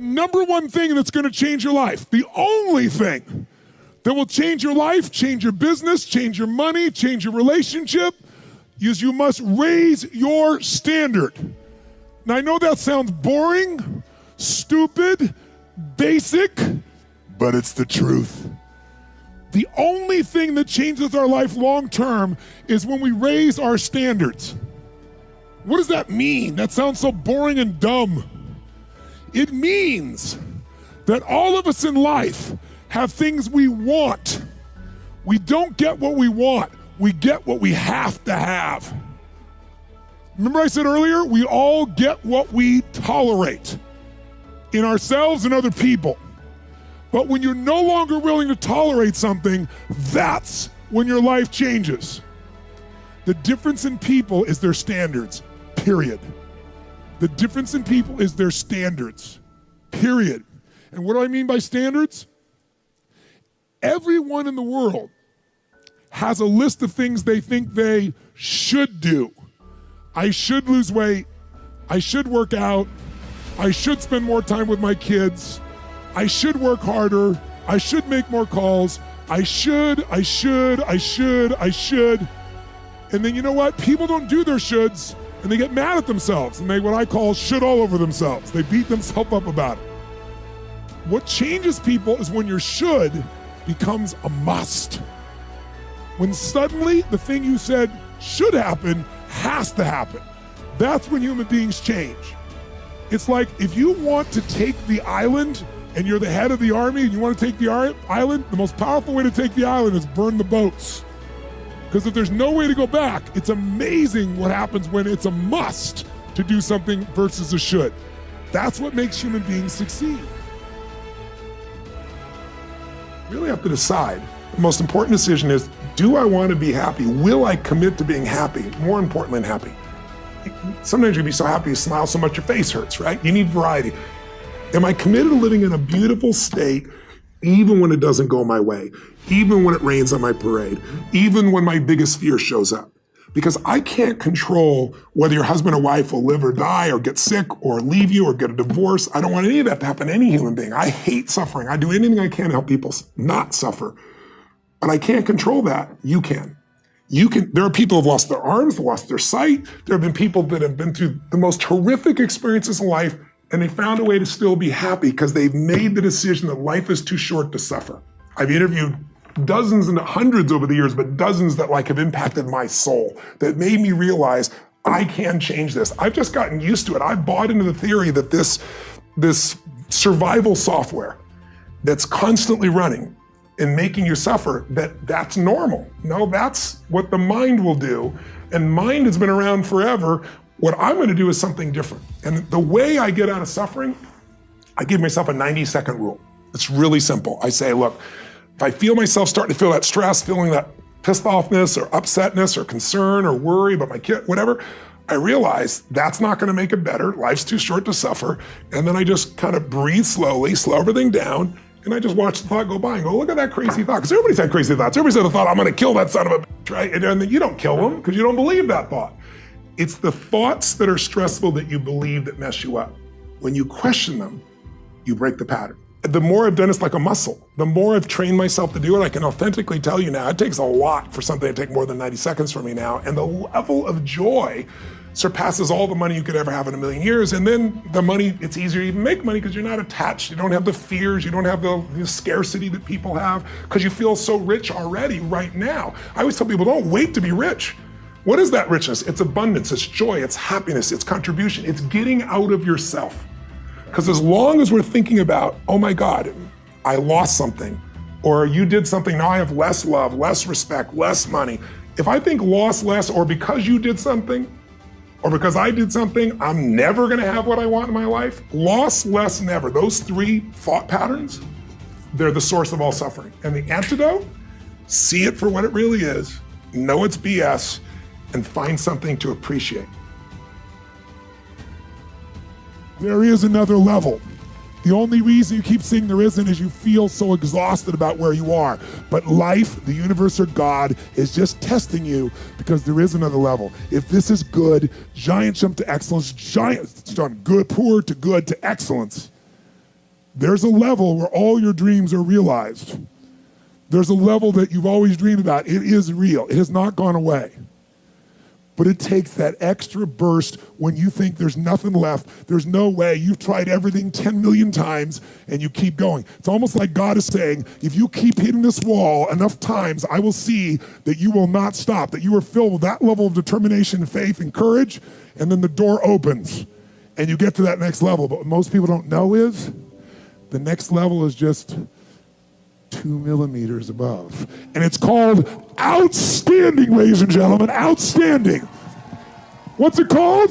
Number one thing that's going to change your life, the only thing that will change your life, change your business, change your money, change your relationship, is you must raise your standard. Now I know that sounds boring, stupid, basic, but it's the truth. The only thing that changes our life long term is when we raise our standards. What does that mean? That sounds so boring and dumb. It means that all of us in life have things we want. We don't get what we want, we get what we have to have. Remember I said earlier, we all get what we tolerate in ourselves and other people. But when you're no longer willing to tolerate something, that's when your life changes. The difference in people is their standards, period. The difference in people is their standards, period. And what do I mean by standards? Everyone in the world has a list of things they think they should do. I should lose weight. I should work out. I should spend more time with my kids. I should work harder. I should make more calls. I should. And then you know what? People don't do their shoulds and they get mad at themselves and they what I call should all over themselves. They beat themselves up about it. What changes people is when your should becomes a must. When suddenly the thing you said should happen has to happen. That's when human beings change. It's like if you want to take the island and you're the head of the army and you want to take the island, the most powerful way to take the island is burn the boats. Because if there's no way to go back, it's amazing what happens when it's a must to do something versus a should. That's what makes human beings succeed. You really have to decide. The most important decision is, do I want to be happy? Will I commit to being happy? More important than happy. Sometimes you'll be so happy you smile so much your face hurts, right? You need variety. Am I committed to living in a beautiful state even when it doesn't go my way? Even when it rains on my parade? Even when my biggest fear shows up? Because I can't control whether your husband or wife will live or die or get sick or leave you or get a divorce. I don't want any of that to happen to any human being. I hate suffering. I do anything I can to help people not suffer. But I can't control that. You can. There are people who have lost their arms, lost their sight. There have been people that have been through the most horrific experiences in life and they found a way to still be happy because they've made the decision that life is too short to suffer. I've interviewed dozens and hundreds over the years, but dozens that have impacted my soul, that made me realize I can change this. I've just gotten used to it. I bought into the theory that this survival software that's constantly running and making you suffer, that's normal. No, that's what the mind will do. And mind has been around forever. What I'm gonna do is something different. And the way I get out of suffering, I give myself a 90-second rule. It's really simple. I say, look, if I feel myself starting to feel that stress, feeling that pissed offness or upsetness or concern or worry about my kid, whatever, I realize that's not gonna make it better. Life's too short to suffer. And then I just kind of breathe slowly, slow everything down, and I just watch the thought go by and go, look at that crazy thought. Because everybody's had crazy thoughts. Everybody's had the thought, I'm gonna kill that son of a bitch, right? And then you don't kill them because you don't believe that thought. It's the thoughts that are stressful that you believe that mess you up. When you question them, you break the pattern. The more I've done it's like a muscle. The more I've trained myself to do it, I can authentically tell you now, it takes a lot for something to take more than 90 seconds for me now. And the level of joy surpasses all the money you could ever have in a million years. And then the money, it's easier to even make money because you're not attached. You don't have the fears. You don't have the scarcity that people have because you feel so rich already right now. I always tell people, don't wait to be rich. What is that richness? It's abundance, it's joy, it's happiness, it's contribution, it's getting out of yourself. Because as long as we're thinking about, oh my God, I lost something, or you did something, now I have less love, less respect, less money. If I think lost less, or because you did something, or because I did something, I'm never gonna have what I want in my life, lost less, never. Those three thought patterns, they're the source of all suffering. And the antidote, see it for what it really is, know it's BS, and find something to appreciate. There is another level. The only reason you keep saying there isn't is you feel so exhausted about where you are. But life, the universe, or God is just testing you because there is another level. If this is good, giant jump to excellence, giant from good, poor to good to excellence. There's a level where all your dreams are realized. There's a level that you've always dreamed about. It is real. It has not gone away. But it takes that extra burst when you think there's nothing left, there's no way, you've tried everything 10 million times and you keep going. It's almost like God is saying, if you keep hitting this wall enough times, I will see that you will not stop, that you are filled with that level of determination, faith, and courage, and then the door opens and you get to that next level. But what most people don't know is, the next level is just 2 millimeters above. And it's called outstanding, ladies and gentlemen, outstanding. What's it called?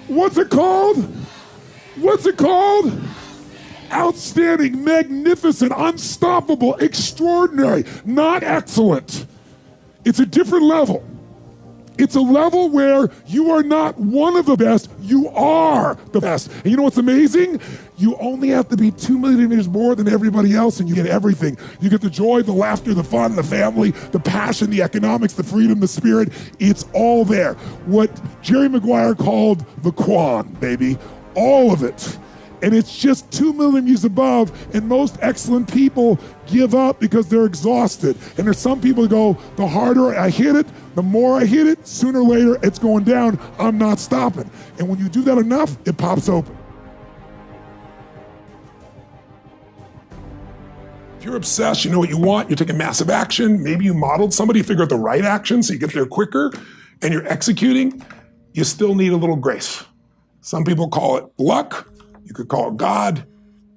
What's it called? What's it called? Outstanding, magnificent, unstoppable, extraordinary, not excellent. It's a different level. It's a level where you are not one of the best, you are the best. And you know what's amazing? You only have to be 2 millimeters more than everybody else and you get everything. You get the joy, the laughter, the fun, the family, the passion, the economics, the freedom, the spirit. It's all there. What Jerry Maguire called the Quan, baby. All of it. And it's just 2 millimeters above, and most excellent people give up because they're exhausted. And there's some people who go, the harder I hit it, the more I hit it, sooner or later it's going down, I'm not stopping. And when you do that enough, it pops open. If you're obsessed, you know what you want, you're taking massive action, maybe you modeled somebody, figure out the right action so you get there quicker, and you're executing, you still need a little grace. Some people call it luck. You could call it God,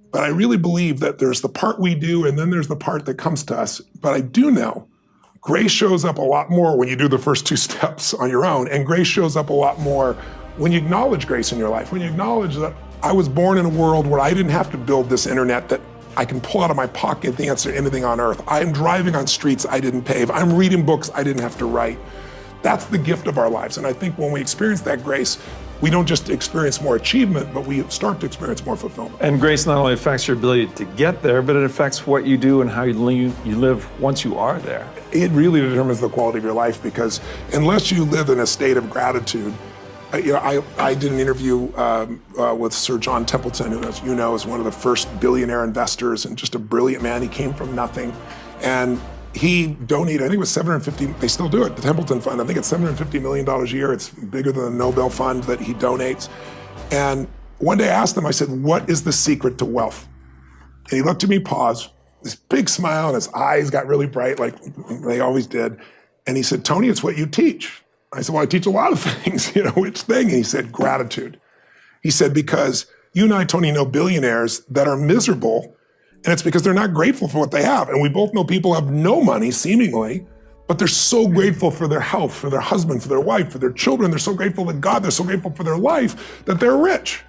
but I really believe that there's the part we do and then there's the part that comes to us. But I do know grace shows up a lot more when you do the first 2 steps on your own, and grace shows up a lot more when you acknowledge grace in your life, when you acknowledge that I was born in a world where I didn't have to build this internet that I can pull out of my pocket the answer to anything on earth. I'm driving on streets I didn't pave. I'm reading books I didn't have to write. That's the gift of our lives. And I think when we experience that grace, we don't just experience more achievement, but we start to experience more fulfillment. And grace not only affects your ability to get there, but it affects what you do and how you live once you are there. It really determines the quality of your life, because unless you live in a state of gratitude, I did an interview with Sir John Templeton, who, as you know, is one of the first billionaire investors and just a brilliant man. He came from nothing. And he donated, I think it was $750, they still do it, the Templeton Fund, I think it's $750 million a year. It's bigger than the Nobel Fund that he donates. And one day I asked him, I said, what is the secret to wealth? And he looked at me, paused, this big smile, and his eyes got really bright, like they always did. And he said, Tony, it's what you teach. I said, well, I teach a lot of things, which thing? And he said, gratitude. He said, because you and I, Tony, know billionaires that are miserable, and it's because they're not grateful for what they have. And we both know people have no money, seemingly, but they're so grateful for their health, for their husband, for their wife, for their children. They're so grateful to God. They're so grateful for their life that they're rich.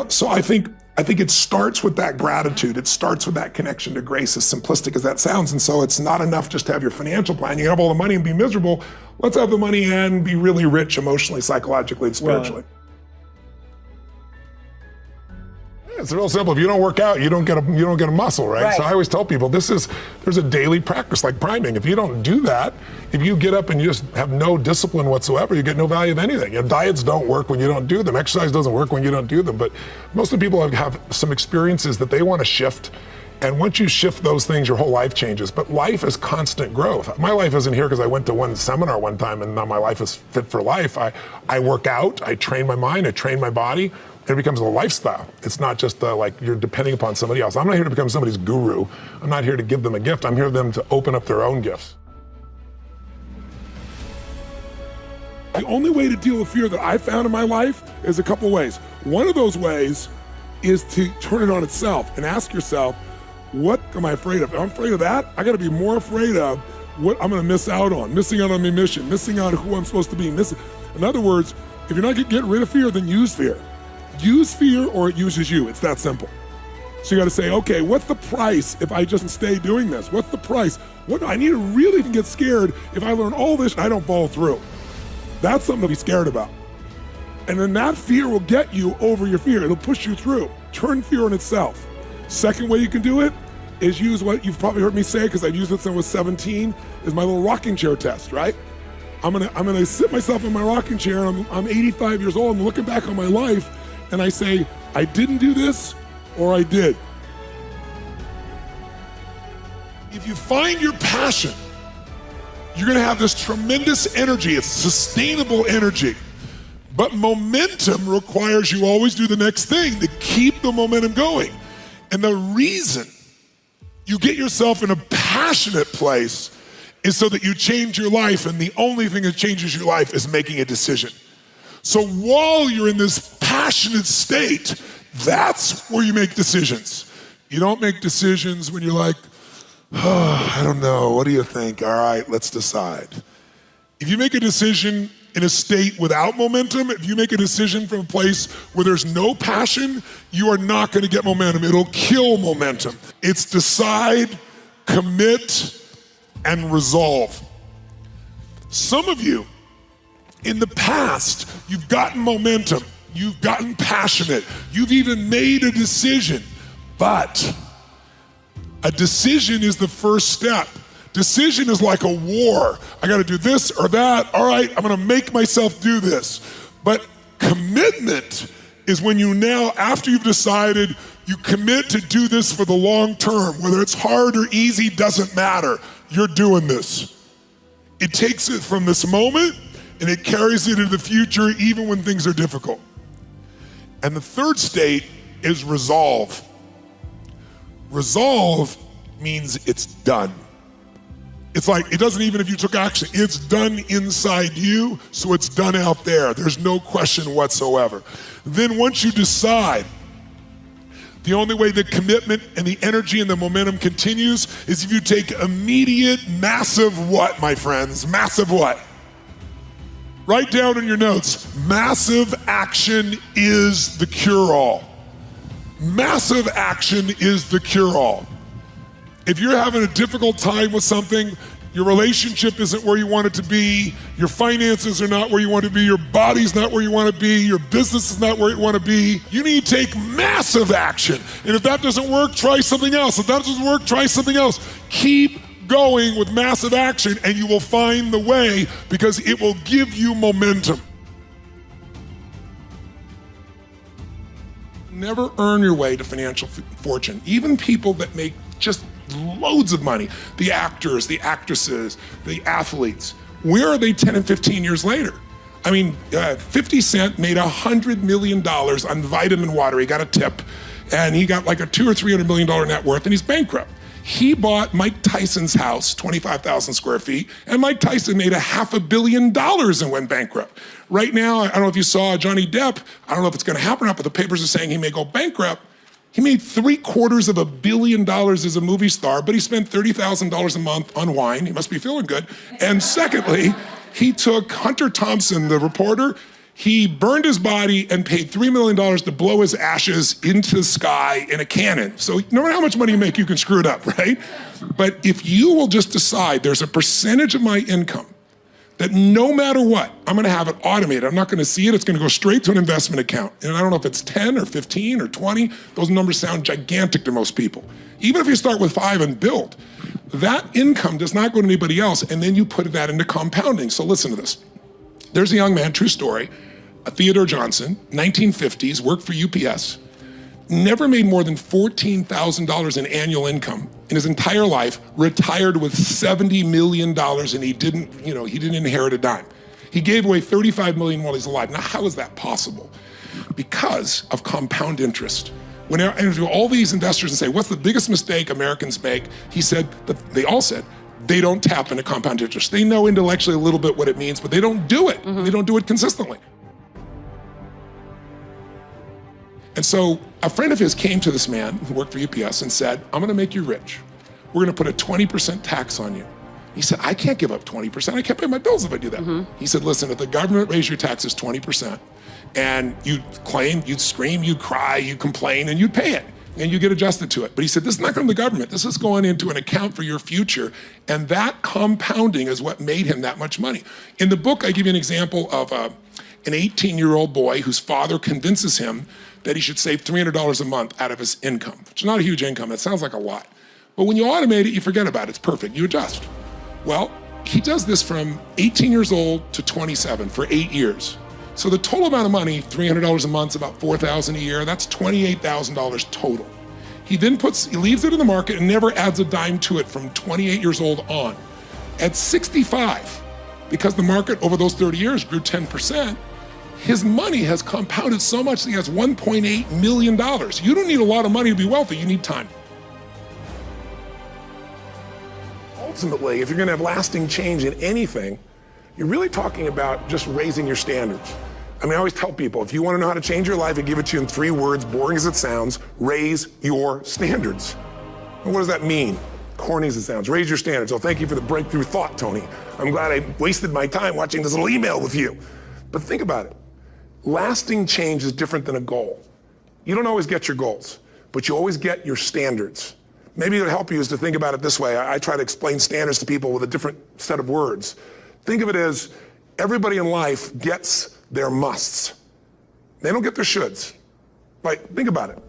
So I think it starts with that gratitude. It starts with that connection to grace, as simplistic as that sounds. And so it's not enough just to have your financial plan. You can have all the money and be miserable. Let's have the money and be really rich emotionally, psychologically, and spiritually. It's real simple. If you don't work out, you don't get a muscle, right? So I always tell people there's a daily practice like priming. If you don't do that, if you get up and you just have no discipline whatsoever, you get no value of anything. Diets don't work when you don't do them. Exercise doesn't work when you don't do them. But most of the people have some experiences that they want to shift. And once you shift those things, your whole life changes. But life is constant growth. My life isn't here because I went to one seminar one time and now my life is fit for life. I work out, I train my mind, I train my body. It becomes a lifestyle. It's not just like you're depending upon somebody else. I'm not here to become somebody's guru. I'm not here to give them a gift. I'm here for them to open up their own gifts. The only way to deal with fear that I found in my life is a couple ways. One of those ways is to turn it on itself and ask yourself, what am I afraid of? If I'm afraid of that, I gotta be more afraid of what I'm gonna miss out on my mission, missing out on who I'm supposed to be. In other words, if you're not getting rid of fear, then use fear. Use fear or it uses you. It's that simple. So you got to say, okay, what's the price if I just stay doing this? What's the price? What do I need to really get scared if I learn all this and I don't follow through? That's something to be scared about. And then that fear will get you over your fear. It'll push you through. Turn fear on itself. Second way you can do it is use what you've probably heard me say, because I've used it since I was 17, is my little rocking chair test, right? I'm gonna sit myself in my rocking chair. I'm 85 years old. I'm looking back on my life. And I say, I didn't do this, or I did. If you find your passion, you're gonna have this tremendous energy. It's sustainable energy. But momentum requires you always do the next thing to keep the momentum going. And the reason you get yourself in a passionate place is so that you change your life, and the only thing that changes your life is making a decision. So while you're in this passionate state, that's where you make decisions. You don't make decisions when you're like, oh, I don't know, what do you think? All right, let's decide. If you make a decision in a state without momentum, if you make a decision from a place where there's no passion, you are not gonna get momentum. It'll kill momentum. It's decide, commit, and resolve. Some of you, in the past, you've gotten momentum, you've gotten passionate, you've even made a decision, but a decision is the first step. Decision is like a war. I gotta do this or that. All right, I'm gonna make myself do this. But commitment is when you now, after you've decided, you commit to do this for the long term. Whether it's hard or easy, doesn't matter. You're doing this. It takes it from this moment and it carries it into the future even when things are difficult. And the third state is resolve. Resolve means it's done. It's like, it doesn't even if you took action, it's done inside you, so it's done out there. There's no question whatsoever. Then once you decide, the only way the commitment and the energy and the momentum continues is if you take immediate, massive what, my friends? Massive what? Write down in your notes, massive action is the cure-all. Massive action is the cure-all. If you're having a difficult time with something, your relationship isn't where you want it to be, your finances are not where you want to be, your body's not where you want to be, your business is not where you want to be, you need to take massive action. And if that doesn't work, try something else. If that doesn't work, try something else. Keep going with massive action and you will find the way because it will give you momentum. Never earn your way to financial fortune. Even people that make just loads of money, the actors, the actresses, the athletes, where are they 10 and 15 years later? I mean, 50 Cent made $100 million on vitamin water. He got a tip and he got like a $200 or $300 million net worth and he's bankrupt. He bought Mike Tyson's house, 25,000 square feet, and Mike Tyson made $500 million and went bankrupt. Right now, I don't know if you saw Johnny Depp, I don't know if it's gonna happen or not, but the papers are saying he may go bankrupt. He made $750 million as a movie star, but he spent $30,000 a month on wine. He must be feeling good. And secondly, he took Hunter Thompson, the reporter, he burned his body and paid $3 million to blow his ashes into the sky in a cannon. So no matter how much money you make, you can screw it up, right? But if you will just decide there's a percentage of my income that no matter what, I'm gonna have it automated. I'm not gonna see it, it's gonna go straight to an investment account. And I don't know if it's 10 or 15 or 20, those numbers sound gigantic to most people. Even if you start with 5 and build, that income does not go to anybody else, and then you put that into compounding. So listen to this. There's a young man, true story, Theodore Johnson, 1950s, worked for UPS, never made more than $14,000 in annual income in his entire life, retired with $70 million, and he didn't inherit a dime. He gave away $35 million while he's alive. Now, how is that possible? Because of compound interest. When I interview all these investors and say, what's the biggest mistake Americans make? He said, they all said, they don't tap into compound interest. They know intellectually a little bit what it means, but they don't do it. They don't do it consistently. And so a friend of his came to this man who worked for UPS and said, I'm gonna make you rich. We're gonna put a 20% tax on you. He said, I can't give up 20%. I can't pay my bills if I do that. He said, listen, if the government raised your taxes 20%, and you'd claim, you'd scream, you'd cry, you'd complain, and you'd pay it, and you get adjusted to it. But he said, this is not going to the government. This is going into an account for your future. And that compounding is what made him that much money. In the book, I give you an example of an 18-year-old boy whose father convinces him that he should save $300 a month out of his income, which is not a huge income. It sounds like a lot. But when you automate it, you forget about it. It's perfect. You adjust. Well, he does this from 18 years old to 27 for 8 years. So the total amount of money, $300 a month, about $4,000 a year, that's $28,000 total. He then leaves it in the market and never adds a dime to it from 28 years old on. At 65, because the market over those 30 years grew 10%, his money has compounded so much that he has $1.8 million. You don't need a lot of money to be wealthy, you need time. Ultimately, if you're gonna have lasting change in anything, you're really talking about just raising your standards. I mean, I always tell people, if you wanna know how to change your life, I give it to you in 3 words, boring as it sounds: raise your standards. And what does that mean? Corny as it sounds, raise your standards. Oh, thank you for the breakthrough thought, Tony. I'm glad I wasted my time watching this little email with you. But think about it. Lasting change is different than a goal. You don't always get your goals, but you always get your standards. Maybe it'll help you is to think about it this way. I try to explain standards to people with a different set of words. Think of it as everybody in life gets their musts. They don't get their shoulds. Like, think about it.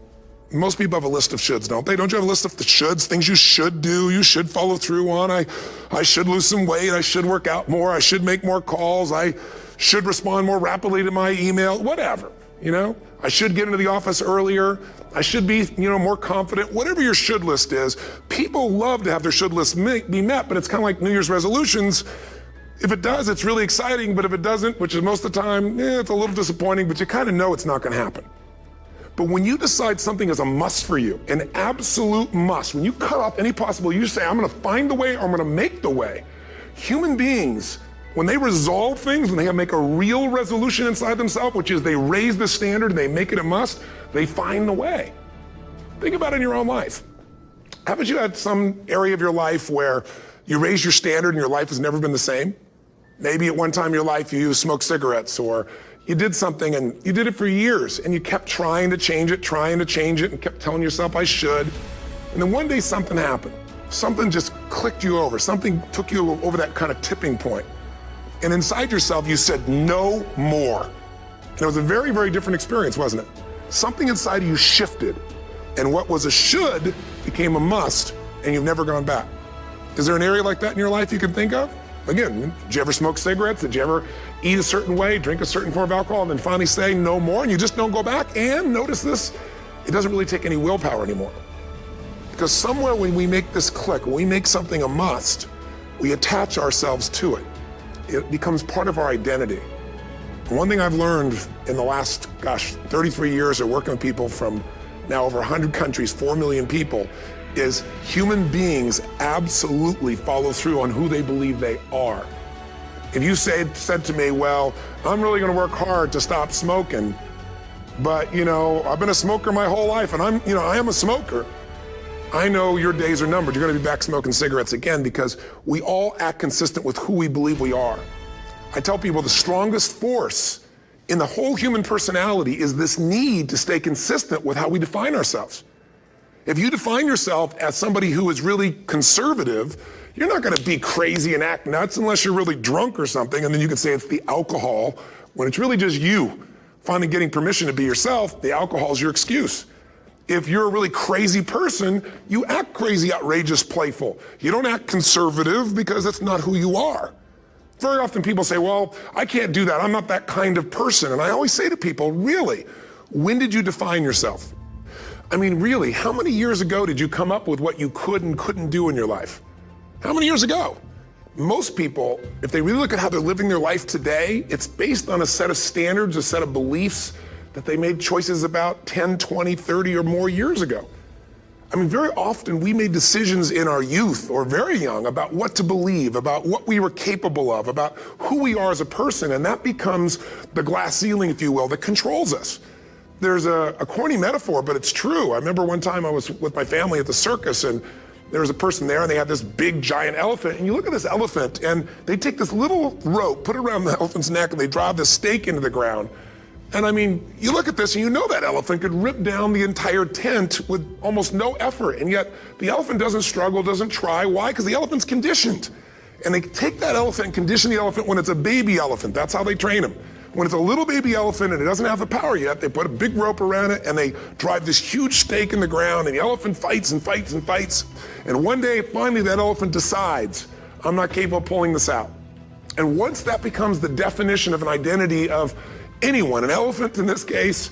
Most people have a list of shoulds, don't they? Don't you have a list of the shoulds, things you should do, you should follow through on? I should lose some weight, I should work out more, I should make more calls, I should respond more rapidly to my email, whatever, you know? I should get into the office earlier, I should be, more confident. Whatever your should list is, people love to have their should list be met, but it's kind of like New Year's resolutions. If it does, it's really exciting, but if it doesn't, which is most of the time, it's a little disappointing, but you kind of know it's not gonna happen. But when you decide something is a must for you, an absolute must, when you cut off any possible, you say, I'm gonna find the way, or I'm gonna make the way. Human beings, when they resolve things, when they make a real resolution inside themselves, which is they raise the standard and they make it a must, they find the way. Think about it in your own life. Haven't you had some area of your life where you raise your standard and your life has never been the same? Maybe at one time in your life you smoked cigarettes, or you did something and you did it for years and you kept trying to change it and kept telling yourself I should. And then one day something happened. Something just clicked you over. Something took you over that kind of tipping point. And inside yourself you said no more. And it was a very, very different experience, wasn't it? Something inside of you shifted, and what was a should became a must, and you've never gone back. Is there an area like that in your life you can think of? Again, did you ever smoke cigarettes? Did you ever eat a certain way, drink a certain form of alcohol, and then finally say no more, and you just don't go back? And notice this, it doesn't really take any willpower anymore. Because somewhere when we make this click, when we make something a must, we attach ourselves to it. It becomes part of our identity. And one thing I've learned in the last, 33 years of working with people from now over 100 countries, 4 million people, is human beings absolutely follow through on who they believe they are. If you said to me, well, I'm really gonna work hard to stop smoking, but I've been a smoker my whole life and I am a smoker. I know your days are numbered. You're gonna be back smoking cigarettes again, because we all act consistent with who we believe we are. I tell people the strongest force in the whole human personality is this need to stay consistent with how we define ourselves. If you define yourself as somebody who is really conservative, you're not gonna be crazy and act nuts unless you're really drunk or something, and then you can say it's the alcohol, when it's really just you finally getting permission to be yourself. The alcohol is your excuse. If you're a really crazy person, you act crazy, outrageous, playful. You don't act conservative because that's not who you are. Very often people say, well, I can't do that. I'm not that kind of person. And I always say to people, really, when did you define yourself? I mean, really, how many years ago did you come up with what you could and couldn't do in your life? How many years ago? Most people, if they really look at how they're living their life today, it's based on a set of standards, a set of beliefs that they made choices about 10, 20, 30 or more years ago. I mean, very often we made decisions in our youth or very young about what to believe, about what we were capable of, about who we are as a person, and that becomes the glass ceiling, if you will, that controls us. There's a corny metaphor, but it's true. I remember one time I was with my family at the circus, and there was a person there and they had this big giant elephant, and you look at this elephant and they take this little rope, put it around the elephant's neck, and they drive this stake into the ground. And I mean, you look at this and you know that elephant could rip down the entire tent with almost no effort, and yet the elephant doesn't struggle, doesn't try. Why? Because the elephant's conditioned. And they take that elephant and condition the elephant when it's a baby elephant. That's how they train them. When it's a little baby elephant and it doesn't have the power yet, they put a big rope around it and they drive this huge stake in the ground, and the elephant fights and fights and fights. And one day, finally, that elephant decides, I'm not capable of pulling this out. And once that becomes the definition of an identity of anyone, an elephant in this case,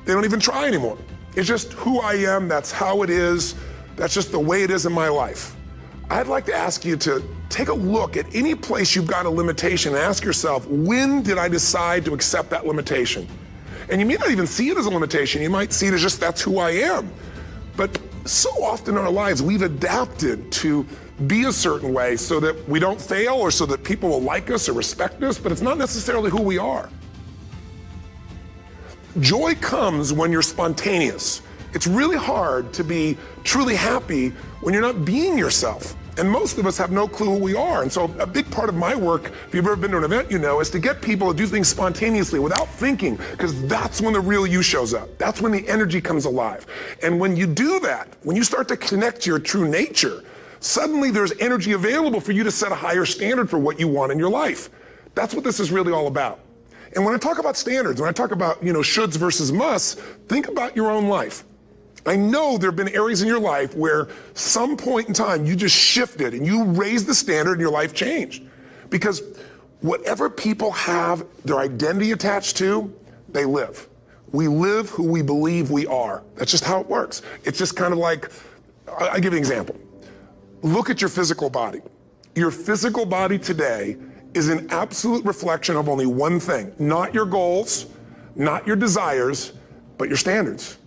they don't even try anymore. It's just who I am, that's how it is, that's just the way it is in my life. I'd like to ask you to take a look at any place you've got a limitation and ask yourself, when did I decide to accept that limitation? And you may not even see it as a limitation, you might see it as just that's who I am. But so often in our lives, we've adapted to be a certain way so that we don't fail or so that people will like us or respect us, but it's not necessarily who we are. Joy comes when you're spontaneous. It's really hard to be truly happy when you're not being yourself. And most of us have no clue who we are. And so a big part of my work, if you've ever been to an event, you know, is to get people to do things spontaneously without thinking, because that's when the real you shows up. That's when the energy comes alive. And when you do that, when you start to connect to your true nature, suddenly there's energy available for you to set a higher standard for what you want in your life. That's what this is really all about. And when I talk about standards, when I talk about, shoulds versus musts, think about your own life. I know there have been areas in your life where some point in time you just shifted and you raised the standard and your life changed. Because whatever people have their identity attached to, they live. We live who we believe we are. That's just how it works. It's just kind of like, I'll give you an example. Look at your physical body. Your physical body today is an absolute reflection of only one thing, not your goals, not your desires, but your standards.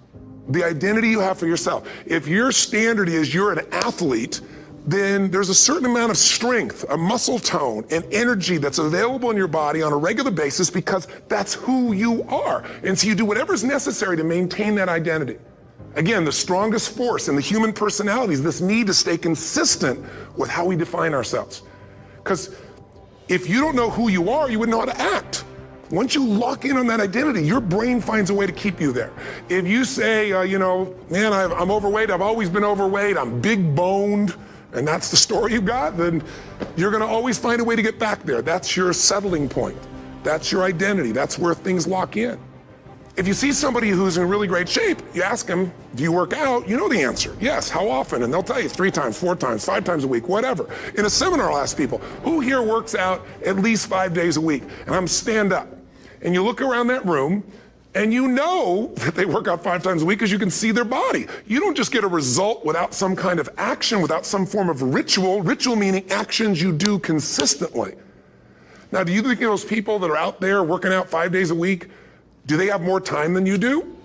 The identity you have for yourself. If your standard is you're an athlete, then there's a certain amount of strength, a muscle tone, and energy that's available in your body on a regular basis because that's who you are. And so you do whatever's necessary to maintain that identity. Again, the strongest force in the human personality is this need to stay consistent with how we define ourselves. Because if you don't know who you are, you wouldn't know how to act. Once you lock in on that identity, your brain finds a way to keep you there. If you say, man, I'm overweight, I've always been overweight, I'm big boned, and that's the story you got, then you're gonna always find a way to get back there. That's your settling point. That's your identity. That's where things lock in. If you see somebody who's in really great shape, you ask them, do you work out? You know the answer. Yes, how often? And they'll tell you 3 times, 4 times, 5 times a week, whatever. In a seminar, I'll ask people, who here works out at least 5 days a week? And I'm stand up. And you look around that room, and you know that they work out 5 times a week because you can see their body. You don't just get a result without some kind of action, without some form of ritual. Ritual meaning actions you do consistently. Now, do you think those people that are out there working out 5 days a week, do they have more time than you do?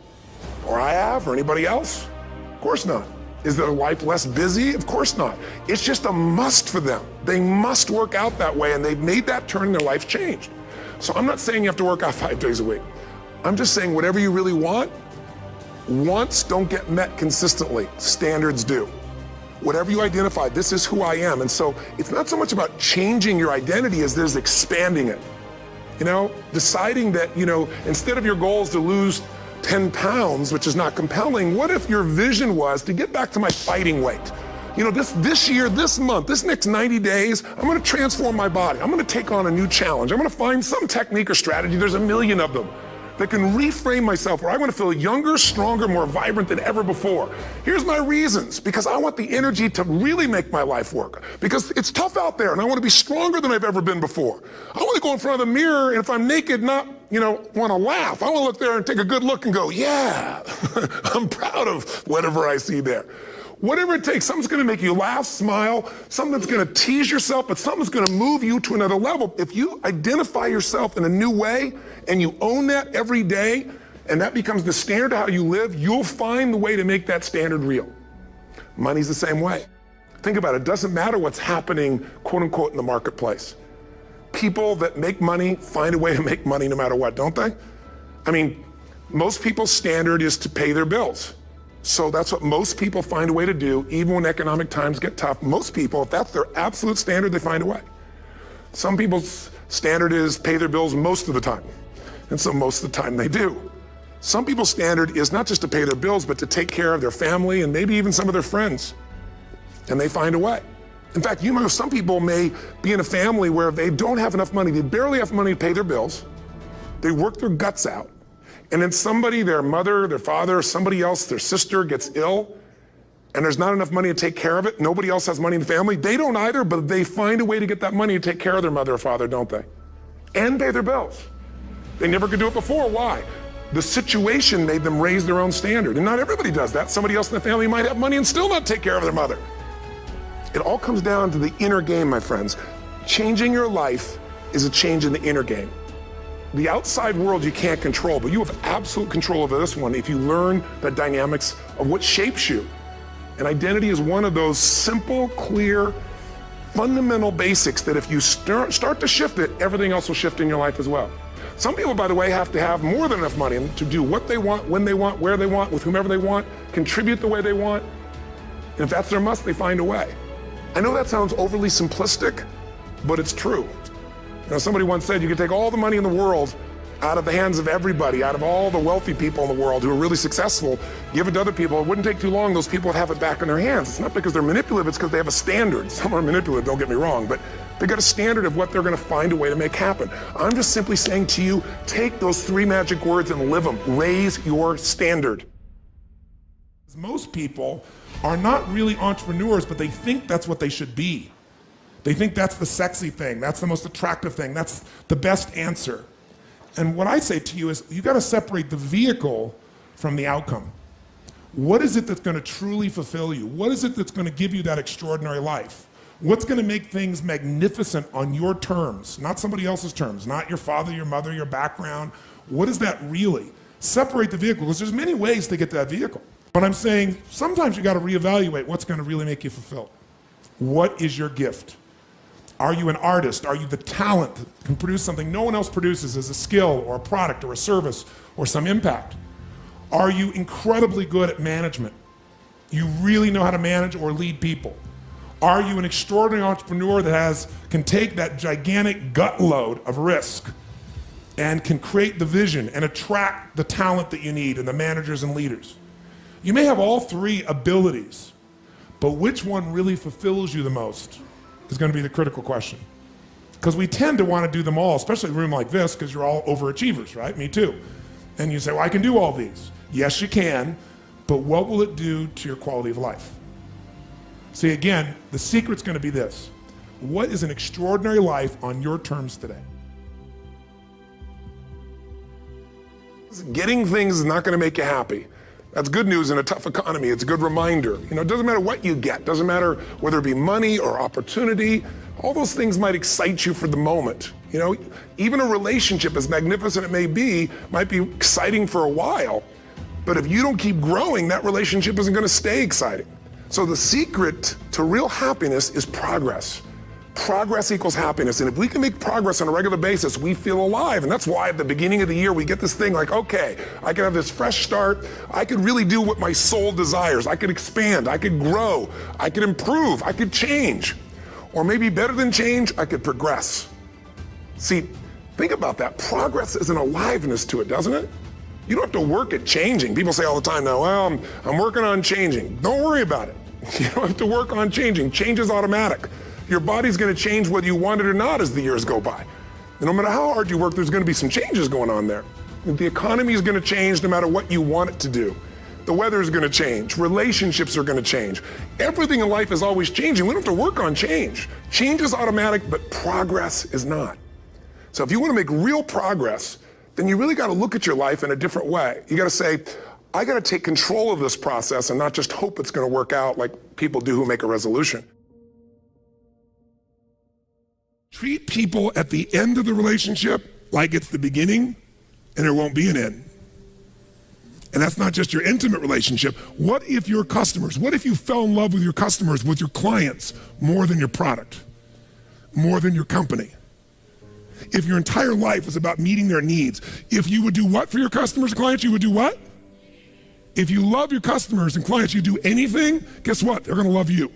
Or I have, or anybody else? Of course not. Is their life less busy? Of course not. It's just a must for them. They must work out that way, and they've made that turn and their life changed. So I'm not saying you have to work out 5 days a week. I'm just saying whatever you really want, wants don't get met consistently. Standards do. Whatever you identify, this is who I am. And so it's not so much about changing your identity as there's expanding it. Deciding that, instead of your goal is to lose 10 pounds, which is not compelling, what if your vision was to get back to my fighting weight? This year, this month, this next 90 days, I'm gonna transform my body. I'm gonna take on a new challenge. I'm gonna find some technique or strategy, there's a million of them, that can reframe myself where I want to feel younger, stronger, more vibrant than ever before. Here's my reasons, because I want the energy to really make my life work. Because it's tough out there and I want to be stronger than I've ever been before. I want to go in front of the mirror and if I'm naked, not, want to laugh. I want to look there and take a good look and go, yeah, I'm proud of whatever I see there. Whatever it takes, something's gonna make you laugh, smile, something that's gonna tease yourself, but something's gonna move you to another level. If you identify yourself in a new way and you own that every day, and that becomes the standard of how you live, you'll find the way to make that standard real. Money's the same way. Think about it, it doesn't matter what's happening, quote unquote, in the marketplace. People that make money find a way to make money no matter what, don't they? I mean, most people's standard is to pay their bills. So that's what most people find a way to do, even when economic times get tough. Most people, if that's their absolute standard, they find a way. Some people's standard is pay their bills most of the time. And so most of the time they do. Some people's standard is not just to pay their bills, but to take care of their family and maybe even some of their friends. And they find a way. In fact, some people may be in a family where they don't have enough money. They barely have money to pay their bills. They work their guts out. And then somebody, their mother, their father, somebody else, their sister gets ill, and there's not enough money to take care of it. Nobody else has money in the family. They don't either, but they find a way to get that money to take care of their mother or father, don't they? And pay their bills. They never could do it before. Why? The situation made them raise their own standard. And not everybody does that. Somebody else in the family might have money and still not take care of their mother. It all comes down to the inner game, my friends. Changing your life is a change in the inner game. The outside world you can't control, but you have absolute control over this one if you learn the dynamics of what shapes you. And identity is one of those simple, clear, fundamental basics that if you start to shift it, everything else will shift in your life as well. Some people, by the way, have to have more than enough money to do what they want, when they want, where they want, with whomever they want, contribute the way they want. And if that's their must, they find a way. I know that sounds overly simplistic, but it's true. You know, somebody once said you could take all the money in the world out of the hands of everybody, out of all the wealthy people in the world who are really successful, give it to other people. It wouldn't take too long, those people would have it back in their hands. It's not because they're manipulative, it's because they have a standard. Some are manipulative, don't get me wrong, but they got a standard of what they're gonna find a way to make happen. I'm just simply saying to you, take those 3 magic words and live them. Raise your standard. Most people are not really entrepreneurs, but they think that's what they should be. They think that's the sexy thing, that's the most attractive thing, that's the best answer. And what I say to you is, you gotta separate the vehicle from the outcome. What is it that's gonna truly fulfill you? What is it that's gonna give you that extraordinary life? What's gonna make things magnificent on your terms, not somebody else's terms, not your father, your mother, your background? What is that really? Separate the vehicle, because there's many ways to get to that vehicle. But I'm saying, sometimes you gotta reevaluate what's gonna really make you fulfilled. What is your gift? Are you an artist? Are you the talent that can produce something no one else produces as a skill or a product or a service or some impact? Are you incredibly good at management? You really know how to manage or lead people? Are you an extraordinary entrepreneur that can take that gigantic gut load of risk and can create the vision and attract the talent that you need and the managers and leaders? You may have all 3 abilities, but which one really fulfills you the most is going to be the critical question. Because we tend to want to do them all, especially in a room like this, because you're all overachievers, right? Me too. And you say, well, I can do all these. Yes, you can, but what will it do to your quality of life? See, again, the secret's going to be this. What is an extraordinary life on your terms today? Getting things is not going to make you happy. That's good news in a tough economy. It's a good reminder. You know, it doesn't matter what you get. Doesn't matter whether it be money or opportunity. All those things might excite you for the moment. You know, even a relationship, as magnificent it may be, might be exciting for a while. But if you don't keep growing, that relationship isn't going to stay exciting. So the secret to real happiness is progress. Progress equals happiness. And if we can make progress on a regular basis, we feel alive. And that's why at the beginning of the year, we get this thing like, okay, I can have this fresh start. I could really do what my soul desires. I could expand. I could grow. I could improve. I could change. Or maybe better than change, I could progress. See, think about that. Progress is an aliveness to it, doesn't it? You don't have to work at changing. People say all the time now, well, I'm working on changing. Don't worry about it. You don't have to work on changing. Change is automatic. Your body's going to change whether you want it or not as the years go by. And no matter how hard you work, there's going to be some changes going on there. The economy is going to change no matter what you want it to do. The weather is going to change. Relationships are going to change. Everything in life is always changing. We don't have to work on change. Change is automatic, but progress is not. So if you want to make real progress, then you really got to look at your life in a different way. You got to say, I got to take control of this process and not just hope it's going to work out like people do who make a resolution. Treat people at the end of the relationship like it's the beginning and there won't be an end. And that's not just your intimate relationship. What if your customers, what if you fell in love with your customers, with your clients, more than your product, more than your company? If your entire life was about meeting their needs, if you would do what for your customers and clients, you would do what? If you love your customers and clients, you do anything, guess what? They're gonna love you.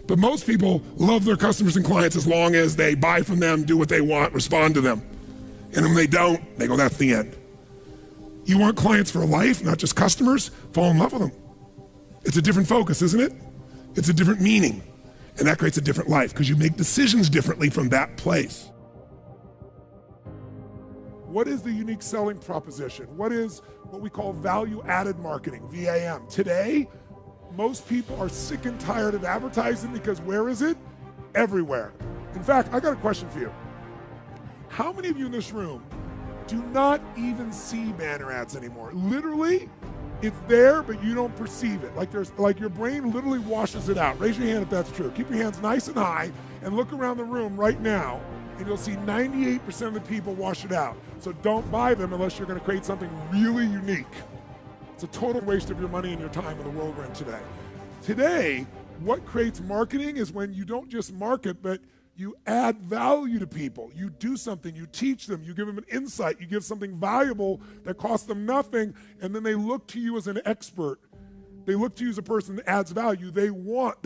But most people love their customers and clients as long as they buy from them, do what they want, respond to them. And when they don't, they go, that's the end. You want clients for a life, not just customers? Fall in love with them. It's a different focus, isn't it? It's a different meaning. And that creates a different life because you make decisions differently from that place. What is the unique selling proposition? What is what we call value-added marketing, VAM? Today, most people are sick and tired of advertising because where is it? Everywhere. In fact, I got a question for you. How many of you in this room do not even see banner ads anymore. Literally, it's there, but you don't perceive it. Like your brain literally washes it out. Raise your hand if that's true. Keep your hands nice and high and look around the room right now, and you'll see 98% of the people wash it out. So don't buy them unless you're going to create something really unique. It's a total waste of your money and your time in the world we're in today. Today, what creates marketing is when you don't just market, but you add value to people. You do something, you teach them, you give them an insight, you give something valuable that costs them nothing, and then they look to you as an expert. They look to you as a person that adds value. They want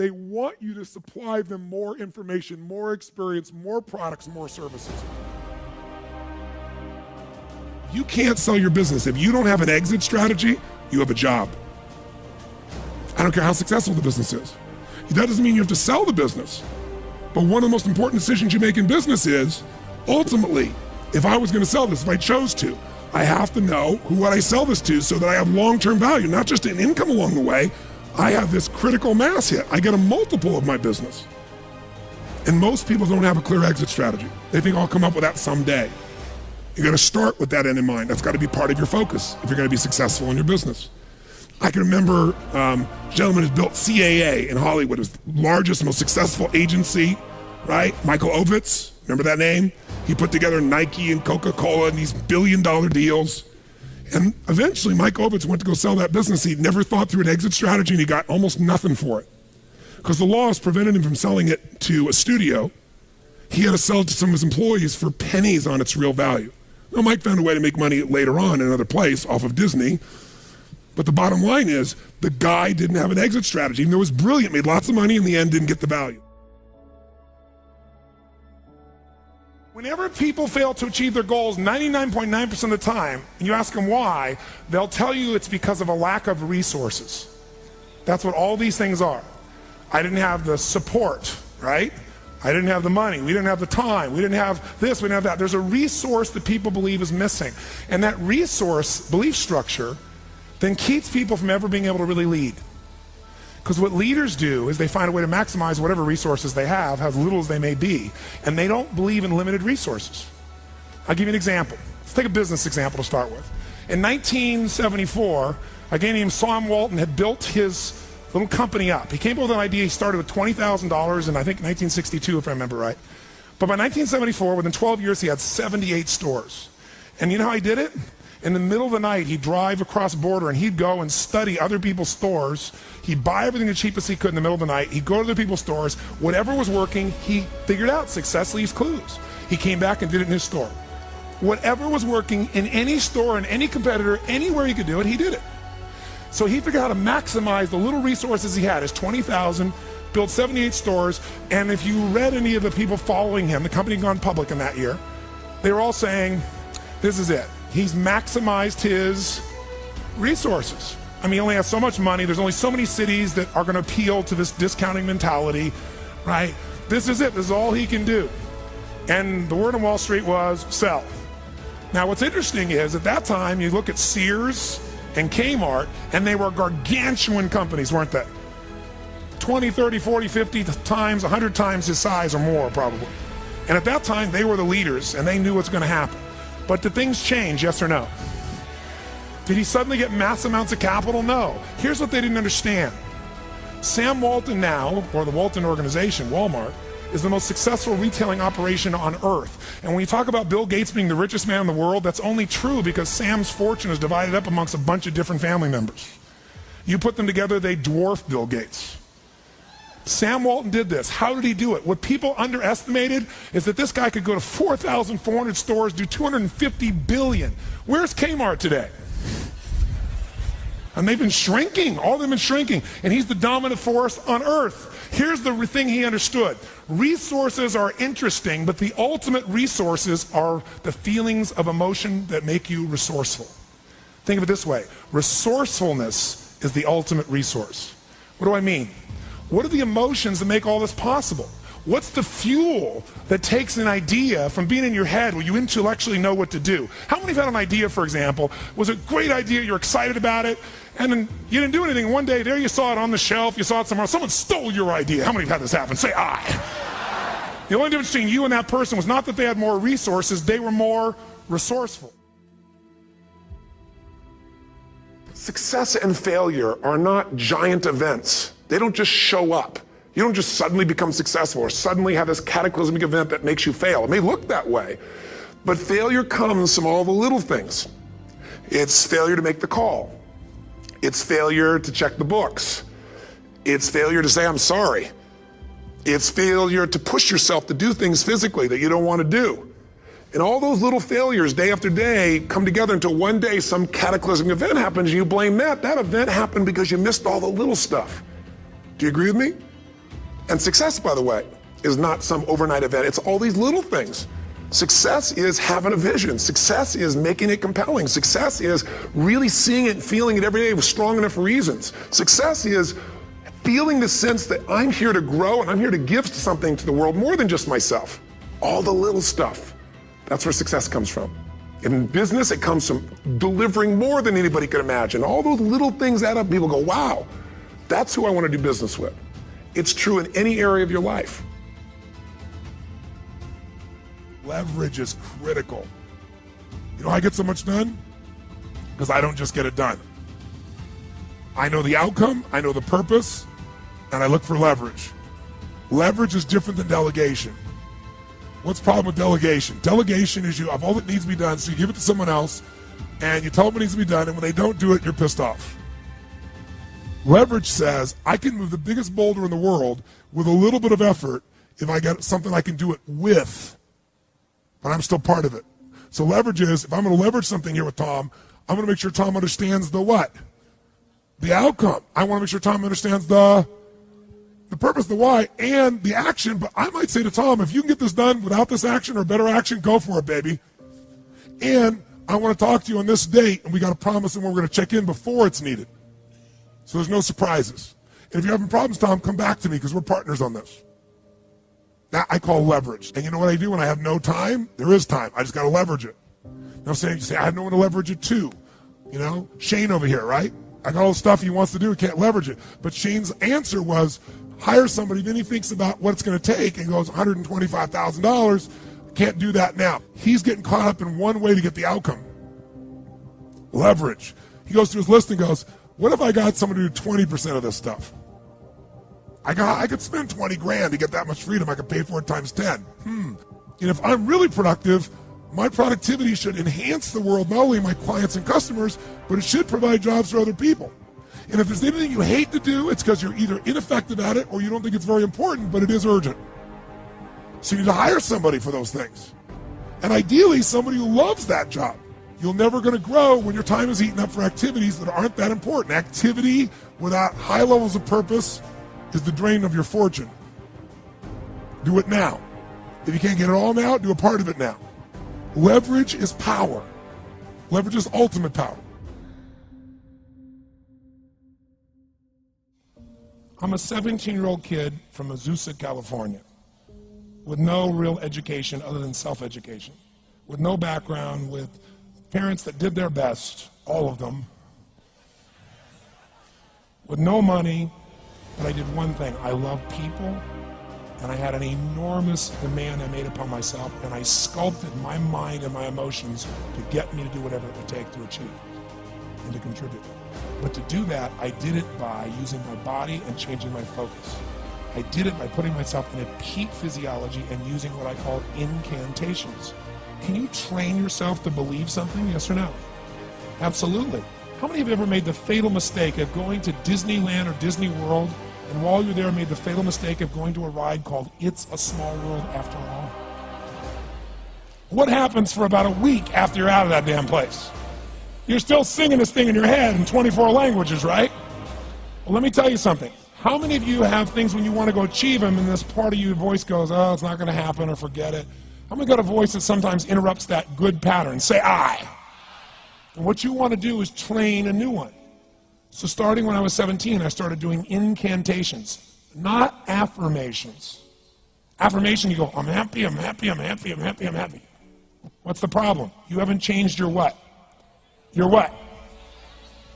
you to supply them more information, more experience, more products, more services. You can't sell your business. If you don't have an exit strategy, you have a job. I don't care how successful the business is. That doesn't mean you have to sell the business. But one of the most important decisions you make in business is, ultimately, if I was going to sell this, if I chose to, I have to know what I sell this to so that I have long-term value, not just an income along the way. I have this critical mass hit. I get a multiple of my business. And most people don't have a clear exit strategy. They think I'll come up with that someday. You got to start with that end in mind. That's got to be part of your focus if you're going to be successful in your business. I can remember a gentleman who built CAA in Hollywood. It was the largest, most successful agency, right? Michael Ovitz, remember that name? He put together Nike and Coca-Cola and these billion-dollar deals. And eventually, Mike Ovitz went to go sell that business. He'd never thought through an exit strategy, and he got almost nothing for it. Because the laws prevented him from selling it to a studio. He had to sell it to some of his employees for pennies on its real value. Now, Mike found a way to make money later on in another place off of Disney. But the bottom line is, the guy didn't have an exit strategy. Even though it was brilliant, made lots of money, in the end didn't get the value. Whenever people fail to achieve their goals 99.9% of the time, and you ask them why, they'll tell you it's because of a lack of resources. That's what all these things are. I didn't have the support, right? I didn't have the money, we didn't have the time, we didn't have this, we didn't have that. There's a resource that people believe is missing. And that resource belief structure then keeps people from ever being able to really lead. Because what leaders do is they find a way to maximize whatever resources they have, as little as they may be, and they don't believe in limited resources. I'll give you an example. Let's take a business example to start with. In 1974, a guy named Sam Walton had built his little company up. He came up with an idea. He started with $20,000 in, I think, 1962, if I remember right. But by 1974, within 12 years, he had 78 stores. And you know how he did it? In the middle of the night, he'd drive across the border and he'd go and study other people's stores. He'd buy everything the cheapest he could in the middle of the night. He'd go to other people's stores. Whatever was working, he figured out. Success leaves clues. He came back and did it in his store. Whatever was working in any store, in any competitor, anywhere he could do it, he did it. So he figured out how to maximize the little resources he had, his 20,000, built 78 stores, and if you read any of the people following him, the company had gone public in that year, they were all saying, this is it. He's maximized his resources. I mean, he only has so much money. There's only so many cities that are going to appeal to this discounting mentality, right? This is it. This is all he can do. And the word on Wall Street was sell. Now, what's interesting is at that time, you look at Sears and Kmart, and they were gargantuan companies, weren't they? 20, 30, 40, 50 times, 100 times his size or more, probably. And at that time, they were the leaders, and they knew what's going to happen. But did things change, yes or no? Did he suddenly get mass amounts of capital? No. Here's what they didn't understand. Sam Walton now, or the Walton organization, Walmart, is the most successful retailing operation on earth. And when you talk about Bill Gates being the richest man in the world, that's only true because Sam's fortune is divided up amongst a bunch of different family members. You put them together, they dwarf Bill Gates. Sam Walton did this. How did he do it? What people underestimated is that this guy could go to 4,400 stores, do $250 billion. Where's Kmart today? And they've been shrinking. All of them have been shrinking. And he's the dominant force on earth. Here's the thing he understood. Resources are interesting, but the ultimate resources are the feelings of emotion that make you resourceful. Think of it this way. Resourcefulness is the ultimate resource. What do I mean? What are the emotions that make all this possible? What's the fuel that takes an idea from being in your head where you intellectually know what to do? How many have had an idea, for example, was a great idea, you're excited about it, and then you didn't do anything. One day, there you saw it on the shelf, you saw it somewhere, someone stole your idea. How many have had this happen? Say I. The only difference between you and that person was not that they had more resources, they were more resourceful. Success and failure are not giant events. They don't just show up. You don't just suddenly become successful or suddenly have this cataclysmic event that makes you fail. It may look that way, but failure comes from all the little things. It's failure to make the call. It's failure to check the books. It's failure to say, I'm sorry. It's failure to push yourself to do things physically that you don't want to do. And all those little failures day after day come together until one day some cataclysmic event happens and you blame that. That event happened because you missed all the little stuff. Do you agree with me? And success, by the way, is not some overnight event. It's all these little things. Success is having a vision. Success is making it compelling. Success is really seeing it and feeling it every day with strong enough reasons. Success is feeling the sense that I'm here to grow and I'm here to give something to the world more than just myself. All the little stuff. That's where success comes from. In business, it comes from delivering more than anybody could imagine. All those little things add up. People go, wow, that's who I want to do business with. It's true in any area of your life. Leverage is critical. You know how I get so much done? Because I don't just get it done. I know the outcome, I know the purpose, and I look for leverage. Leverage is different than delegation. What's the problem with delegation? Delegation is you have all that needs to be done, so you give it to someone else, and you tell them what needs to be done, and when they don't do it, you're pissed off. Leverage says, I can move the biggest boulder in the world with a little bit of effort if I get something I can do it with, but I'm still part of it. So leverage is, if I'm going to leverage something here with Tom, I'm going to make sure Tom understands the what? The outcome. I want to make sure Tom understands the purpose, the why, and the action. But I might say to Tom, if you can get this done without this action or better action, go for it, baby. And I want to talk to you on this date, and we got to promise, and we're going to check in before it's needed. So there's no surprises. And if you're having problems, Tom, come back to me because we're partners on this. That I call leverage. And you know what I do when I have no time? There is time. I just got to leverage it. Now you say, I have no one to leverage it to. You know, Shane over here, right? I got all the stuff he wants to do, he can't leverage it. But Shane's answer was, hire somebody, then he thinks about what it's going to take and goes, $125,000, can't do that now. He's getting caught up in one way to get the outcome. Leverage. He goes through his list and goes, what if I got someone to do 20% of this stuff? I could spend 20 grand to get that much freedom. I could pay for it times 10. And if I'm really productive, my productivity should enhance the world, not only my clients and customers, but it should provide jobs for other people. And if there's anything you hate to do, it's because you're either ineffective at it or you don't think it's very important, but it is urgent. So you need to hire somebody for those things. And ideally, somebody who loves that job. You're never going to grow when your time is eaten up for activities that aren't that important. Activity without high levels of purpose is the drain of your fortune. Do it now. If you can't get it all now, do a part of it now. Leverage is power. Leverage is ultimate power. I'm a 17-year-old kid from Azusa, California, with no real education other than self-education, with no background, with parents that did their best, all of them, with no money, but I did one thing. I love people, and I had an enormous demand I made upon myself, and I sculpted my mind and my emotions to get me to do whatever it would take to achieve and to contribute. But to do that, I did it by using my body and changing my focus. I did it by putting myself in a peak physiology and using what I call incantations. Can you train yourself to believe something, yes or no? Absolutely. How many of you ever made the fatal mistake of going to Disneyland or Disney World, and while you're there made the fatal mistake of going to a ride called It's a Small World After All? What happens for about a week after you're out of that damn place? You're still singing this thing in your head in 24 languages, right? Well, let me tell you something. How many of you have things when you want to go achieve them and this part of your voice goes, oh, it's not going to happen, or forget it? How many got a voice that sometimes interrupts that good pattern? Say I. And what you want to do is train a new one. So starting when I was 17, I started doing incantations, not affirmations. Affirmation, you go, I'm happy, I'm happy, I'm happy, I'm happy, I'm happy. What's the problem? You haven't changed your what? Your what?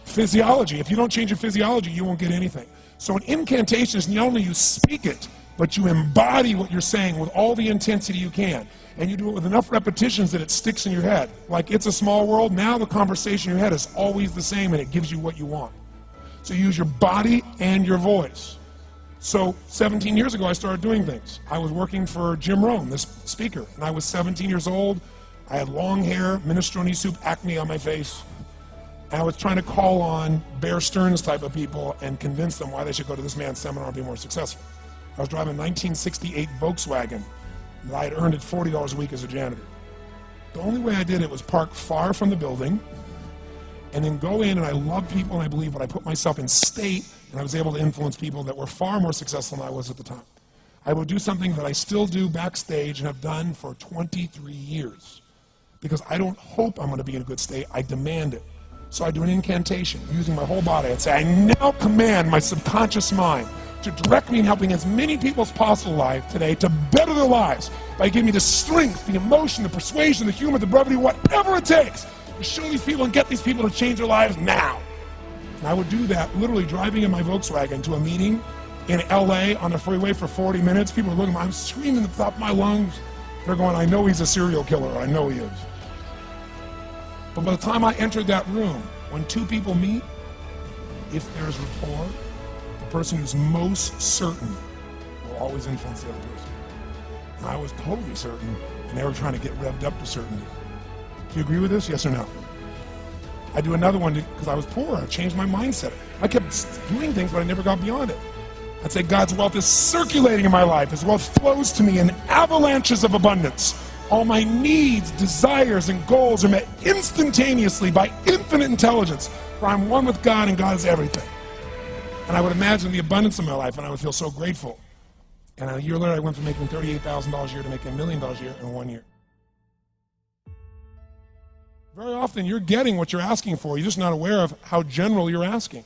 Physiology. If you don't change your physiology, you won't get anything. So an incantation is not only you speak it, but you embody what you're saying with all the intensity you can. And you do it with enough repetitions that it sticks in your head. Like It's a Small World, now the conversation in your head is always the same and it gives you what you want. So you use your body and your voice. So 17 years ago, I started doing things. I was working for Jim Rohn, this speaker, and I was 17 years old. I had long hair, minestrone soup, acne on my face. And I was trying to call on Bear Stearns type of people and convince them why they should go to this man's seminar and be more successful. I was driving a 1968 Volkswagen that I had earned at $40 a week as a janitor. The only way I did it was park far from the building and then go in, and I love people and I believe, but I put myself in state and I was able to influence people that were far more successful than I was at the time. I would do something that I still do backstage and have done for 23 years because I don't hope I'm going to be in a good state, I demand it. So I do an incantation using my whole body. I'd say, I now command my subconscious mind to direct me in helping as many people as possible alive today to better their lives by giving me the strength, the emotion, the persuasion, the humor, the brevity, whatever it takes to show these people and get these people to change their lives now. And I would do that literally driving in my Volkswagen to a meeting in LA on the freeway for 40 minutes. People are looking at me, I'm screaming at the top of my lungs. They're going, I know he's a serial killer, I know he is. But by the time I entered that room, when two people meet, if there's rapport, the person who's most certain will always influence the other person. And I was totally certain, and they were trying to get revved up to certainty. Do you agree with this? Yes or no? I do another one because I was poor. I changed my mindset. I kept doing things, but I never got beyond it. I'd say God's wealth is circulating in my life. His wealth flows to me in avalanches of abundance. All my needs, desires, and goals are met instantaneously by infinite intelligence, for I'm one with God and God is everything. And I would imagine the abundance of my life, and I would feel so grateful. And a year later, I went from making $38,000 a year to making $1 million a year in 1 year. Very often, you're getting what you're asking for. You're just not aware of how general you're asking.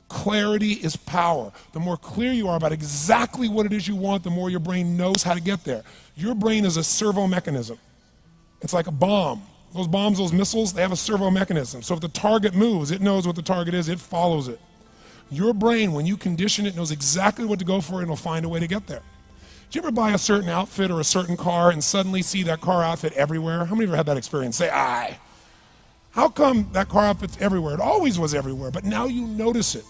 Clarity is power. The more clear you are about exactly what it is you want, the more your brain knows how to get there. Your brain is a servo mechanism. It's like a bomb. Those bombs, those missiles, they have a servo mechanism. So if the target moves, it knows what the target is, it follows it. Your brain, when you condition it, knows exactly what to go for and it'll find a way to get there. Do you ever buy a certain outfit or a certain car and suddenly see that car outfit everywhere? How many of you have had that experience? Say, aye. How come that car outfit's everywhere? It always was everywhere, but now you notice it.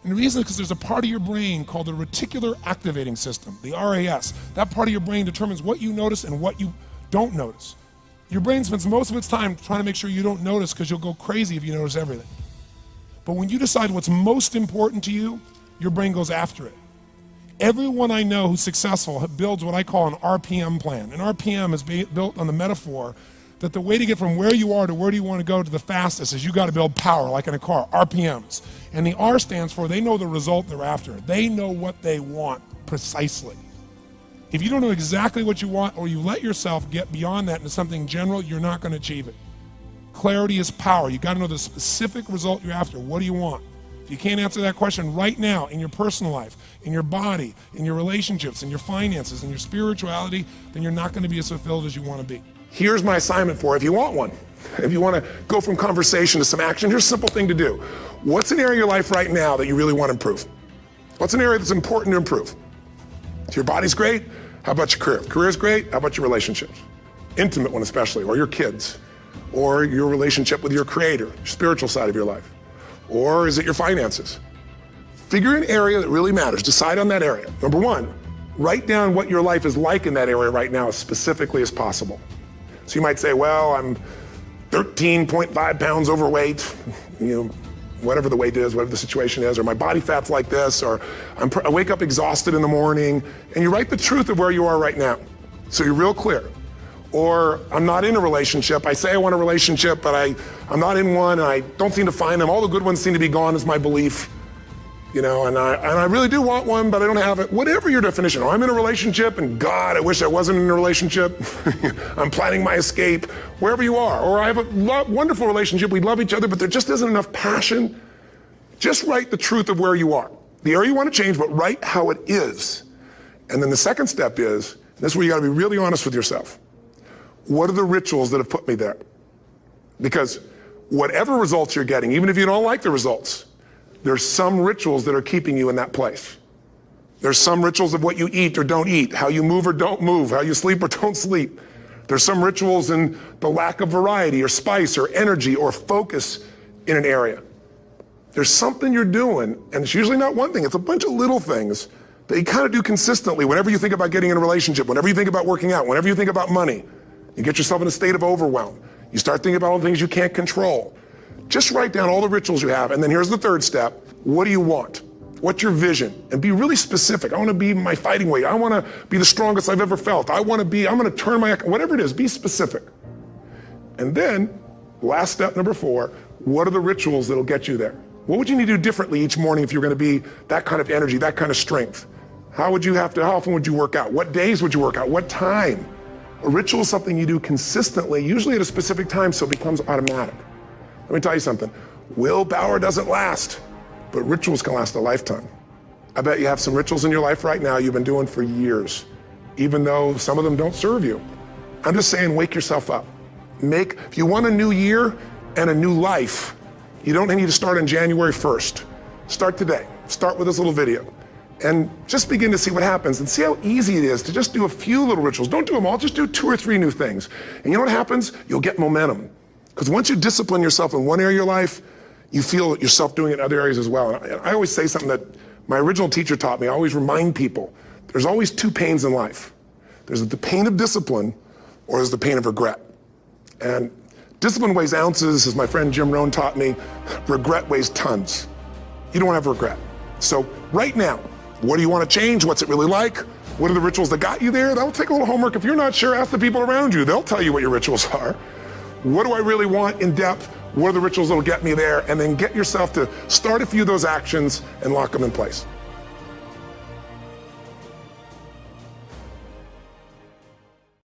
And the reason is because there's a part of your brain called the reticular activating system, the RAS. That part of your brain determines what you notice and what you don't notice. Your brain spends most of its time trying to make sure you don't notice because you'll go crazy if you notice everything. But when you decide what's most important to you, your brain goes after it. Everyone I know who's successful builds what I call an RPM plan. An RPM is built on the metaphor that the way to get from where you are to where do you want to go to the fastest is you got to build power, like in a car, RPMs. And the R stands for they know the result they're after. They know what they want precisely. If you don't know exactly what you want or you let yourself get beyond that into something general, you're not going to achieve it. Clarity is power. You got to know the specific result you're after. What do you want? If you can't answer that question right now in your personal life, in your body, in your relationships, in your finances, in your spirituality, then you're not going to be as fulfilled as you want to be. Here's my assignment for if you want one. If you want to go from conversation to some action, here's a simple thing to do. What's an area of your life right now that you really want to improve? What's an area that's important to improve? If your body's great, how about your career? If career's great, how about your relationships? Intimate one especially, or your kids, or your relationship with your creator, your spiritual side of your life. Or is it your finances? Figure an area that really matters. Decide on that area. Number one, write down what your life is like in that area right now as specifically as possible. So you might say, well, I'm 13.5 pounds overweight, whatever the weight is, whatever the situation is, or my body fat's like this, or I wake up exhausted in the morning, and you write the truth of where you are right now. So you're real clear. Or I'm not in a relationship. I say I want a relationship, but I'm not in one, and I don't seem to find them. All the good ones seem to be gone is my belief. And I really do want one, but I don't have it. Whatever your definition. Or I'm in a relationship, and God, I wish I wasn't in a relationship. I'm planning my escape, wherever you are. Or I have a wonderful relationship, we love each other, but there just isn't enough passion. Just write the truth of where you are. The area you want to change, but write how it is. And then the second step is, this is where you got to be really honest with yourself. What are the rituals that have put me there? Because whatever results you're getting, even if you don't like the results, there's some rituals that are keeping you in that place. There's some rituals of what you eat or don't eat, how you move or don't move, how you sleep or don't sleep. There's some rituals in the lack of variety or spice or energy or focus in an area. There's something you're doing, and it's usually not one thing, it's a bunch of little things that you kind of do consistently whenever you think about getting in a relationship, whenever you think about working out, whenever you think about money. You get yourself in a state of overwhelm. You start thinking about all the things you can't control. Just write down all the rituals you have, and then here's the third step. What do you want? What's your vision? And be really specific. I want to be my fighting weight. I want to be the strongest I've ever felt. I'm going to turn my, whatever it is, be specific. And then, last step, number 4, what are the rituals that'll get you there? What would you need to do differently each morning if you're going to be that kind of energy, that kind of strength? How often would you work out? What days would you work out? What time? A ritual is something you do consistently, usually at a specific time, so it becomes automatic. Let me tell you something. Willpower doesn't last, but rituals can last a lifetime. I bet you have some rituals in your life right now you've been doing for years, even though some of them don't serve you. I'm just saying, wake yourself up. If you want a new year and a new life, you don't need to start on January 1st. Start today. Start with this little video. And just begin to see what happens and see how easy it is to just do a few little rituals. Don't do them all, just do 2 or 3 new things. And you know what happens? You'll get momentum. Because once you discipline yourself in one area of your life, you feel yourself doing it in other areas as well. And I always say something that my original teacher taught me. I always remind people, there's always 2 pains in life. There's the pain of discipline, or there's the pain of regret. And discipline weighs ounces, as my friend Jim Rohn taught me. Regret weighs tons. You don't want to have regret. So right now, what do you want to change? What's it really like? What are the rituals that got you there? That'll take a little homework. If you're not sure, ask the people around you. They'll tell you what your rituals are. What do I really want in depth? What are the rituals that'll get me there? And then get yourself to start a few of those actions and lock them in place.